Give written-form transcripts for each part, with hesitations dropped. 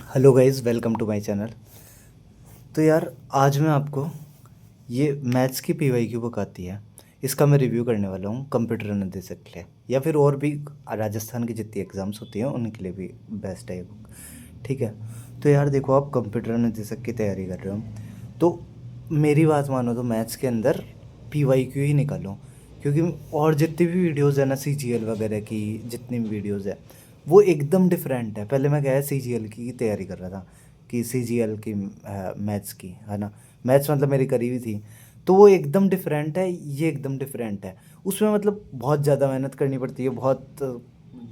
Hello guys, welcome to my channel. तो यार आज मैं आपको ये मैथ्स की पीवाईक्यू बुक आती है, इसका मैं रिव्यू करने वाला हूँ कंप्यूटर निर्देशक के लिए, या फिर और भी राजस्थान की जितनी एग्ज़ाम्स होती हैं उनके लिए भी बेस्ट है ये बुक। ठीक है। तो यार देखो, आप कंप्यूटर निर्देशक की तैयारी कर रहे हो तो मेरी बात मानो तो मैथ्स के अंदर पीवाईक्यू ही निकालो, क्योंकि और जितनी भी वीडियोज़ है ना सीजीएल वगैरह की, जितनी भी वीडियोज़ है वो एकदम डिफरेंट है। पहले मैं क्या है सीजीएल की तैयारी कर रहा था कि सीजीएल की मैथ्स की है ना, मैथ्स मतलब मेरी करीबी थी, तो वो एकदम डिफरेंट है, ये एकदम डिफरेंट है। उसमें मतलब बहुत ज़्यादा मेहनत करनी पड़ती है, बहुत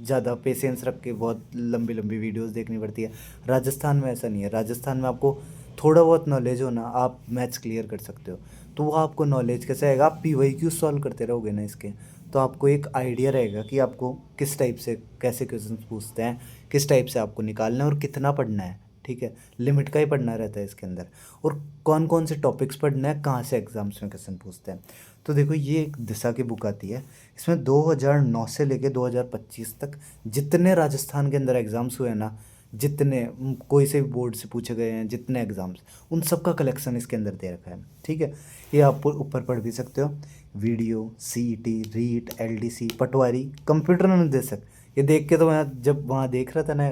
ज़्यादा पेशेंस रख के बहुत लंबी लंबी वीडियोस देखनी पड़ती है। राजस्थान में ऐसा नहीं है, राजस्थान में आपको थोड़ा बहुत नॉलेज हो ना, आप मैथ्स क्लियर कर सकते हो। तो वो आपको नॉलेज कैसे आएगा, आप पीवाईक्यू सॉल्व करते रहोगे ना इसके, तो आपको एक आइडिया रहेगा कि आपको किस टाइप से कैसे क्वेश्चंस पूछते हैं, किस टाइप से आपको निकालना है और कितना पढ़ना है। ठीक है, लिमिट का ही पढ़ना रहता है इसके अंदर, और कौन कौन से टॉपिक्स पढ़ना है, कहाँ से एग्जाम्स में क्वेश्चन पूछते हैं। तो देखो, ये एक दिशा की बुक आती है, इसमें 2009 से लेके 2025 तक जितने राजस्थान के अंदर एग्ज़ाम्स हुए हैं ना, जितने कोई से भी बोर्ड से पूछे गए हैं जितने एग्ज़ाम्स, उन सब का कलेक्शन इसके अंदर दे रखा है। ठीक है, ये आप ऊपर पढ़ भी सकते हो। वीडियो, सीईटी, रीट, एलडीसी, पटवारी, कंप्यूटर निर्देशक, ये देख के तो मैं जब वहाँ देख रहा था ना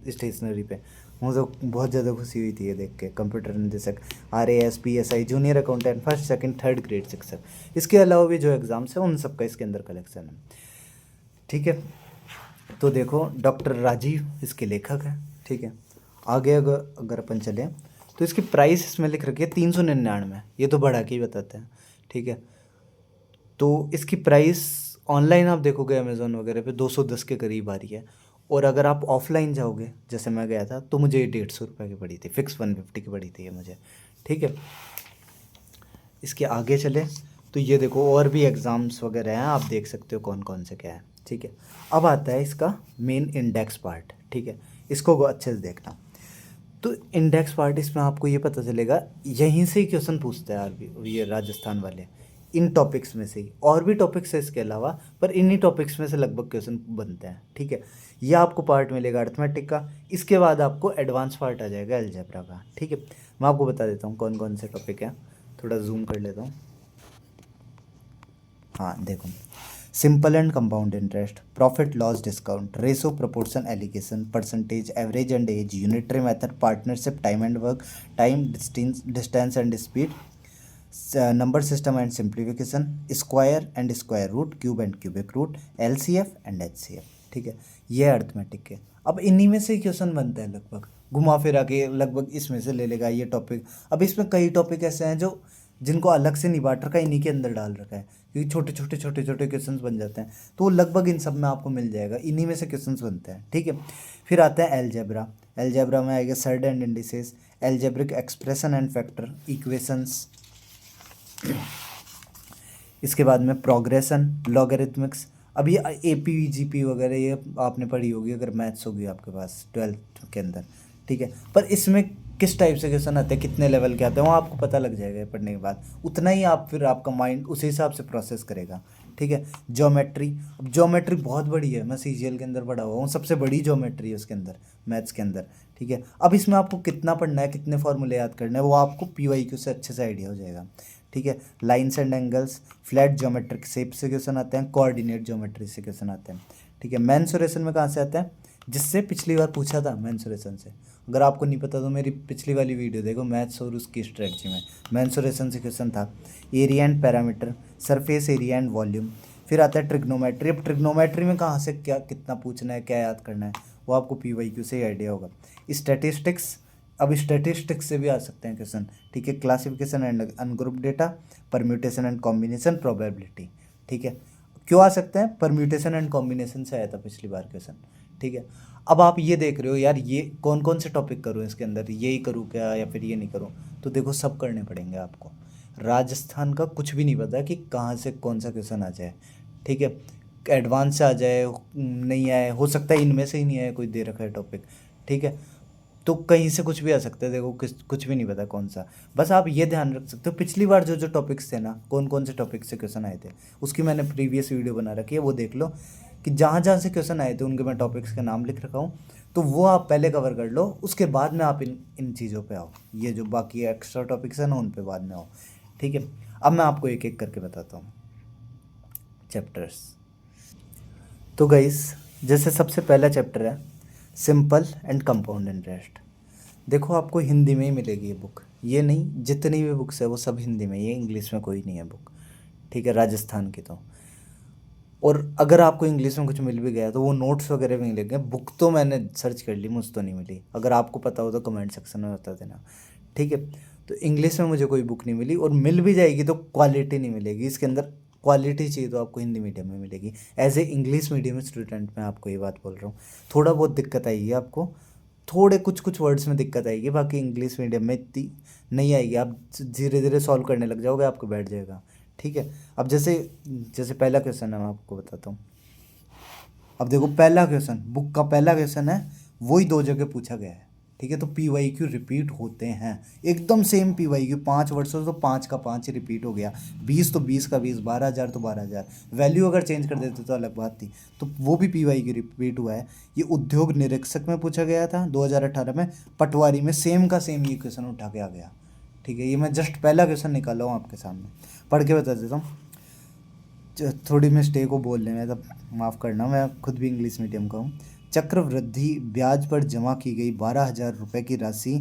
स्टेशनरी पे, मुझे बहुत ज़्यादा खुशी हुई थी ये देख के। कंप्यूटर निर्देशक, RAS, PSI, junior accountant, first second third grade शिक्षक, इसके अलावा भी जो एग्ज़ाम्स है उन सब का इसके अंदर कलेक्शन है। ठीक है, तो देखो डॉक्टर राजीव इसके लेखक हैं। ठीक है, आगे अगर अगर अपन चले तो इसकी प्राइस इसमें लिख रखी है 399, ये तो बढ़ा के ही बताते हैं। ठीक है, तो इसकी प्राइस ऑनलाइन आप देखोगे अमेज़ोन वगैरह पे 210 के करीब आ रही है, और अगर आप ऑफलाइन जाओगे जैसे मैं गया था तो मुझे ये 150 रुपये की पड़ी थी, फिक्स 150 की पड़ी थी ये मुझे। ठीक है, इसके आगे चले तो ये देखो और भी एग्ज़ाम्स वगैरह हैं, आप देख सकते हो कौन कौन से क्या है। ठीक है, अब आता है इसका मेन इंडेक्स पार्ट। ठीक है, इसको अच्छे से देखना। तो इंडेक्स पार्ट, इसमें आपको ये पता चलेगा यहीं से ही क्वेश्चन पूछते हैं आरबी ये राजस्थान वाले, इन टॉपिक्स में से ही। और भी टॉपिक्स है इसके अलावा, पर इन्हीं टॉपिक्स में से लगभग क्वेश्चन बनते हैं। ठीक है, ये आपको पार्ट मिलेगा अर्थमेटिक का, इसके बाद आपको एडवांस पार्ट आ जाएगा अलजेब्रा का। ठीक है, मैं आपको बता देता हूँ कौन कौन से टॉपिक हैं, थोड़ा जूम कर लेता हूँ। हाँ देखो, simple and compound interest, profit loss discount, ratio proportion alligation, percentage, average and age, unitary method, partnership, time and work, time distance and speed, number system and simplification, square and square root, cube and cubic root, LCF and HCF। ठीक है, ये arithmetic के। अब इन्हीं में से ही question बनता है लगभग, घुमा फिरा के लगभग इसमें से ले लेगा ये टॉपिक। अब इसमें कई टॉपिक ऐसे हैं जो जिनको अलग से नहीं बांट रखा है, इन्हीं के अंदर डाल रखा है, क्योंकि छोटे छोटे छोटे छोटे क्वेश्चंस बन जाते हैं, तो वो लगभग इन सब में आपको मिल जाएगा, इन्हीं में से क्वेश्चंस बनते हैं। ठीक है, फिर आता है एलजेब्रा। एलजेब्रा में आएगा surd and indices, algebraic expression and factor equations, इसके बाद में प्रोग्रेशन, लॉगरिथमिक्स। अब ये APGP वगैरह ये आपने पढ़ी होगी अगर मैथ्स होगी आपके पास 12th के अंदर। ठीक है, पर इसमें किस टाइप से क्वेश्चन आते हैं, कितने लेवल के आते हैं, वो आपको पता लग जाएगा पढ़ने के बाद, उतना ही आप फिर आपका माइंड उसी हिसाब से प्रोसेस करेगा। ठीक है, ज्योमेट्री, अब ज्योमेट्री बहुत बड़ी है, मैं CGL के अंदर पढ़ा हुआ हूँ, सबसे बड़ी ज्योमेट्री है उसके अंदर मैथ्स के अंदर। ठीक है, अब इसमें आपको कितना पढ़ना है, कितने फॉर्मूले याद करने हैं, वो आपको PYQ से अच्छे से आइडिया हो जाएगा। ठीक है, lines and angles, flat geometric shape से क्वेश्चन आते हैं, कोऑर्डिनेट ज्योमेट्री से क्वेश्चन आते हैं। ठीक है, मेंसुरेशन में कहाँ से आता है, जिससे पिछली बार पूछा था मेंसुरेशन से, अगर आपको नहीं पता तो मेरी पिछली वाली वीडियो देखो मैथ्स और उसकी स्ट्रेटजी में मेंसुरेशन से क्वेश्चन था। Area and parameter, surface area and volume, फिर आता है ट्रिग्नोमेट्री। अब ट्रिग्नोमेट्री में कहाँ से क्या कितना पूछना है, क्या याद करना है, वो आपको PYQ से ही आइडिया होगा। स्टैटिस्टिक्स, अब स्टैटिस्टिक्स से भी आ सकते हैं क्वेश्चन। ठीक है, classification and ungroup data, permutation and combination, probability. ठीक है, क्यों आ सकते हैं, परम्यूटेशन एंड कॉम्बिनेशन से आया था पिछली बार क्वेश्चन। ठीक है, अब आप ये देख रहे हो यार ये कौन कौन से टॉपिक करूँ इसके अंदर, यही करूँ क्या या फिर ये नहीं करूँ, तो देखो सब करने पड़ेंगे आपको। राजस्थान का कुछ भी नहीं पता कि कहाँ से कौन सा क्वेश्चन आ जाए। ठीक है, एडवांस से आ जाए, नहीं आए, हो सकता है इनमें से ही नहीं आए, कोई दे रखा है टॉपिक। ठीक है, तो कहीं से कुछ भी आ सकता है, देखो कुछ भी नहीं पता कौन सा। बस आप ये ध्यान रख सकते हो, पिछली बार जो जो टॉपिक्स थे ना, कौन कौन से टॉपिक से क्वेश्चन आए थे, उसकी मैंने प्रीवियस वीडियो बना रखी है, वो देख लो कि जहाँ जहाँ से क्वेश्चन आए थे उनके मैं टॉपिक्स के नाम लिख रखा हूँ। तो वो आप पहले कवर कर लो, उसके बाद में आप इन इन चीज़ों पे आओ, ये जो बाकी एक्स्ट्रा टॉपिक्स हैं ना उन पे बाद में आओ, ठीक है। अब मैं आपको एक एक करके बताता हूँ चैप्टर्स। तो गाइस, जैसे सबसे पहला चैप्टर है सिंपल एंड कंपाउंड इंटरेस्ट। देखो आपको हिंदी में ही मिलेगी ये बुक, ये नहीं, जितनी भी बुक्स है वो सब हिंदी में, ये इंग्लिश में कोई नहीं है बुक, ठीक है, राजस्थान की तो। और अगर आपको इंग्लिश में कुछ मिल भी गया तो वो नोट्स वगैरह भी मिलेंगे, बुक तो मैंने सर्च कर ली, मुझे तो नहीं मिली, अगर आपको पता हो तो कमेंट सेक्शन में बता देना, ठीक है। तो इंग्लिश में मुझे कोई बुक नहीं मिली, और मिल भी जाएगी तो क्वालिटी नहीं मिलेगी इसके अंदर, क्वालिटी चाहिए तो आपको हिंदी मीडियम में मिलेगी। As a English medium student मैं आपको ये बात बोल रहा हूँ, थोड़ा बहुत दिक्कत आएगी आपको, थोड़े कुछ कुछ वर्ड्स में दिक्कत आएगी, बाकी इंग्लिश मीडियम में इतनी नहीं आएगी, आप धीरे धीरे सॉल्व करने लग जाओगे, आपको बैठ जाएगा, ठीक है। अब जैसे जैसे पहला क्वेश्चन है, मैं आपको बताता हूँ। अब देखो पहला क्वेश्चन, बुक का पहला क्वेश्चन है, वही दो जगह पूछा गया है, ठीक है। तो पी वाई क्यू रिपीट होते हैं, एकदम same P Y Q, 5 word से तो 5 का 5 ही रिपीट हो गया, 20 तो 20 का 20, 12,000 तो 12,000, वैल्यू अगर चेंज कर देते तो अलग बात थी, तो वो भी पी वाई क्यू रिपीट हुआ है। ये उद्योग निरीक्षक में पूछा गया था 2018 में, पटवारी में सेम का सेम ये क्वेश्चन उठा के आ गया, ठीक है। ये मैं जस्ट पहला क्वेश्चन निकाला हूँ आपके सामने, पढ़ के बता देता हूँ। थोड़ी मिस्टेक को बोलने में तब माफ़ करना, मैं खुद भी इंग्लिश मीडियम का हूँ। चक्रवृद्धि ब्याज पर जमा की गई 12,000 रुपये की राशि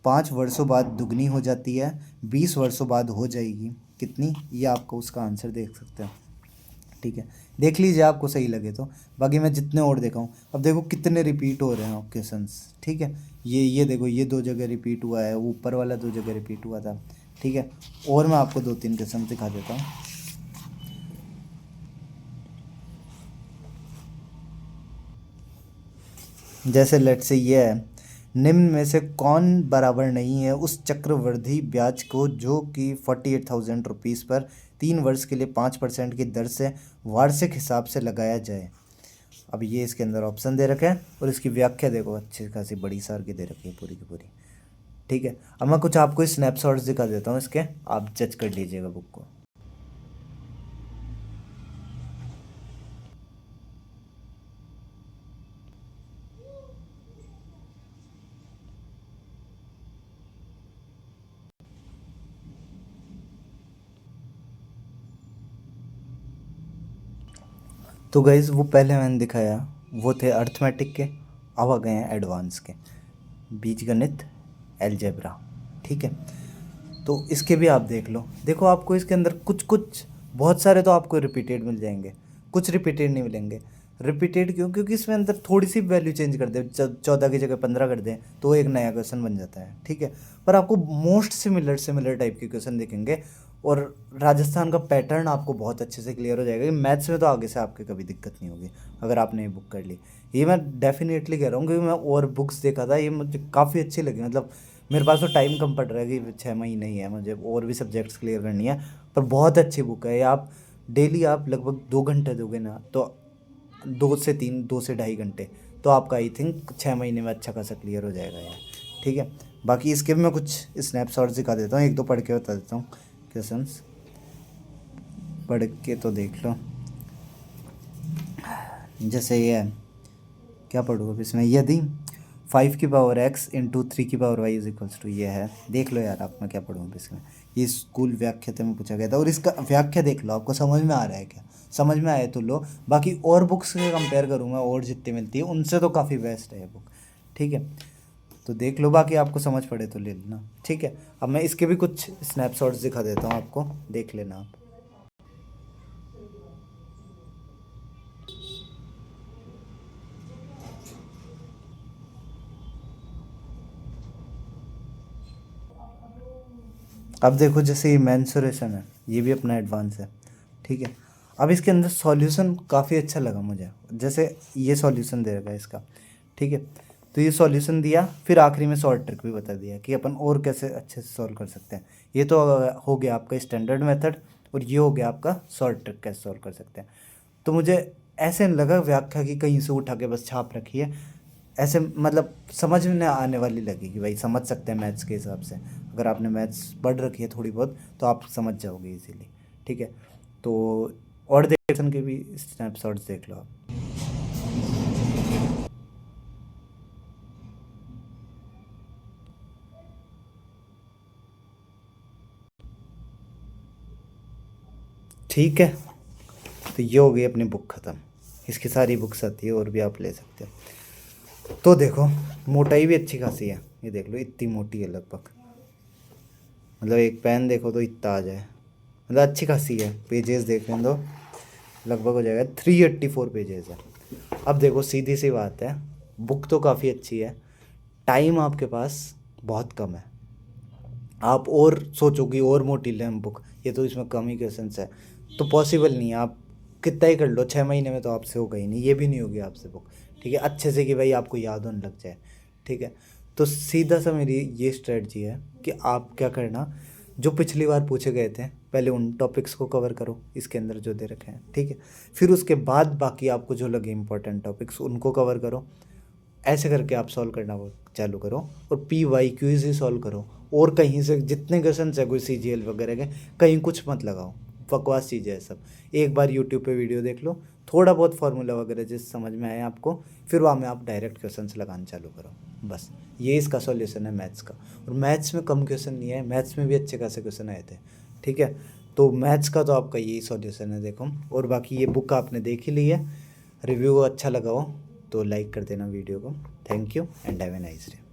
5 वर्षों बाद दुगनी हो जाती है, 20 वर्षों बाद हो जाएगी कितनी, ये आपको उसका आंसर देख सकते हो, ठीक है। देख लीजिए आपको सही लगे तो, बाकी मैं जितने और देखा हूँ। अब देखो कितने रिपीट हो रहे हैं क्वेश्चंस, ठीक है। ये देखो, ये 2 जगह रिपीट हुआ है, ऊपर वाला 2 जगह रिपीट हुआ था, ठीक है। और मैं आपको 2-3 क्वेश्चन दिखा देता हूँ। जैसे लेट से ये है, निम्न में से कौन बराबर नहीं है उस चक्रवृद्धि ब्याज को जो कि 48,000 रुपीज़ पर 3 वर्ष के लिए 5% की दर से वार्षिक हिसाब से लगाया जाए। अब ये इसके अंदर ऑप्शन दे रखे हैं, और इसकी व्याख्या देखो अच्छी खासी बड़ी सार की दे रखी है पूरी की पूरी, ठीक है। अब मैं कुछ आपको स्नैपशॉट्स दिखा देता हूँ इसके, आप जज कर लीजिएगा बुक को। तो गाइज़ वो पहले मैंने दिखाया वो थे अर्थमेटिक के, अब आ गए हैं एडवांस के, बीजगणित, अलजेब्रा, ठीक है। तो इसके भी आप देख लो, देखो आपको इसके अंदर कुछ कुछ बहुत सारे तो आपको रिपीटेड मिल जाएंगे, कुछ रिपीटेड नहीं मिलेंगे। रिपीटेड क्यों? क्योंकि इसमें अंदर थोड़ी सी वैल्यू चेंज कर दे, 14 की जगह 15 कर दें तो एक नया क्वेश्चन बन जाता है, ठीक है। पर आपको मोस्ट सिमिलर सिमिलर टाइप के क्वेश्चन दिखेंगे, और राजस्थान का पैटर्न आपको बहुत अच्छे से क्लियर हो जाएगा कि मैथ्स में तो आगे से आपके कभी दिक्कत नहीं होगी अगर आपने ये बुक कर ली। ये मैं डेफिनेटली कह रहा हूँ, क्योंकि मैं और बुक्स देखा था, ये मुझे काफ़ी अच्छी लगी, मतलब मेरे पास तो टाइम कम पड़ रहा है कि 6 महीने ही है, मुझे और भी सब्जेक्ट्स क्लियर करनी है, पर बहुत अच्छी बुक है ये। आप डेली आप लगभग 2 घंटे दोगे ना, तो 2 से 3, 2 से ढाई घंटे, तो आपका आई थिंक 6 महीने में अच्छा खासा क्लियर हो जाएगा यार, ठीक है। बाकी इसके भी मैं कुछ स्नैपशॉट्स दिखा देता हूँ, एक दो पढ़ के बता देता हूँ क्वेश्चंस, पढ़ के तो देख लो। जैसे ये है, क्या पढ़ूँ अब इसमें, यदि 5 की पावर x × 3 की power y is equals to, ये है, देख लो यार आप, मैं क्या पढ़ूँ अब इसमें। ये स्कूल व्याख्याता में पूछा गया था, और इसका व्याख्या देख लो, आपको समझ में आ रहा है क्या, समझ में आए तो लो, बाकी और बुक्स से कंपेयर करूँगा और जितनी मिलती है उनसे तो काफ़ी बेस्ट है ये बुक, ठीक है। तो देख लो, बाकी आपको समझ पड़े तो ले लेना, ठीक है। अब मैं इसके भी कुछ स्नैपशॉट्स दिखा देता हूँ आपको, देख लेना आप। अब देखो जैसे ये मेंसुरेशन है, ये भी अपना एडवांस है, ठीक है। अब इसके अंदर सॉल्यूशन काफ़ी अच्छा लगा मुझे, जैसे ये सॉल्यूशन दे रखा है इसका, ठीक है। तो ये सॉल्यूशन दिया, फिर आखिरी में शॉर्ट ट्रिक भी बता दिया कि अपन और कैसे अच्छे से सॉल्व कर सकते हैं। ये तो हो गया आपका स्टैंडर्ड मेथड, और ये हो गया आपका शॉर्ट ट्रिक कैसे सॉल्व कर सकते हैं। तो मुझे ऐसे नहीं लगा व्याख्या की कहीं से उठा के बस छाप रखी है, ऐसे मतलब समझ में आने वाली लगी कि भाई समझ सकते हैं मैथ्स के हिसाब से। अगर आपने मैथ्स पढ़ रखी है थोड़ी बहुत तो आप समझ जाओगे इजीली। ठीक है, तो और देखने के भी स्नैपशॉट्स देख लो आप। ठीक है, तो ये हो गई अपनी बुक ख़त्म। इसकी सारी बुक्स आती है और भी आप ले सकते हो। तो देखो, मोटाई भी अच्छी खासी है, ये देख लो इतनी मोटी है लगभग, मतलब एक पेन देखो तो इतना आ जाए, मतलब अच्छी खासी है। पेजेस देख लें तो लगभग हो जाएगा 384 पेजेस है। अब देखो सीधी सी बात है, बुक तो काफ़ी अच्छी है, टाइम आपके पास बहुत कम है। आप और सोचो कि और मोटी लें हम बुक, ये तो इसमें कम ही क्वेश्चंस है, तो पॉसिबल नहीं है। आप कितना ही कर लो, 6 महीने में तो आपसे होगा ही नहीं, ये भी नहीं होगी आपसे बुक। ठीक है, अच्छे से कि भाई आपको याद होने लग जाए। ठीक है, तो सीधा सा मेरी ये स्ट्रेटजी है कि आप क्या करना, जो पिछली बार पूछे गए थे पहले उन टॉपिक्स को कवर करो इसके अंदर जो दे रखे हैं। ठीक है, फिर उसके बाद बाकी आपको जो लगे इंपॉर्टेंट टॉपिक्स उनको कवर करो। ऐसे करके आप सॉल्व करना वो चालू करो, और पी वाई क्यूज ही सॉल्व करो। और कहीं से जितने क्वेश्चन है कोई सी जी एल वगैरह के, कहीं कुछ मत लगाओ, बकवास चीज़ें है सब। एक बार यूट्यूब पे वीडियो देख लो, थोड़ा बहुत फार्मूला वगैरह जिस समझ में आए आपको, फिर वहाँ में आप डायरेक्ट क्वेश्चंस लगाना चालू करो। बस ये इसका सॉल्यूशन है मैथ्स का। और मैथ्स में कम क्वेश्चन नहीं है, मैथ्स में भी अच्छे खासे क्वेश्चन आए थे। ठीक है, तो मैथ्स का तो आपका यही सॉल्यूशन है देखो। और बाकी ये बुक आपने देख ही ली है, रिव्यू अच्छा लगा हो तो लाइक कर देना वीडियो को। Thank you and have a nice day.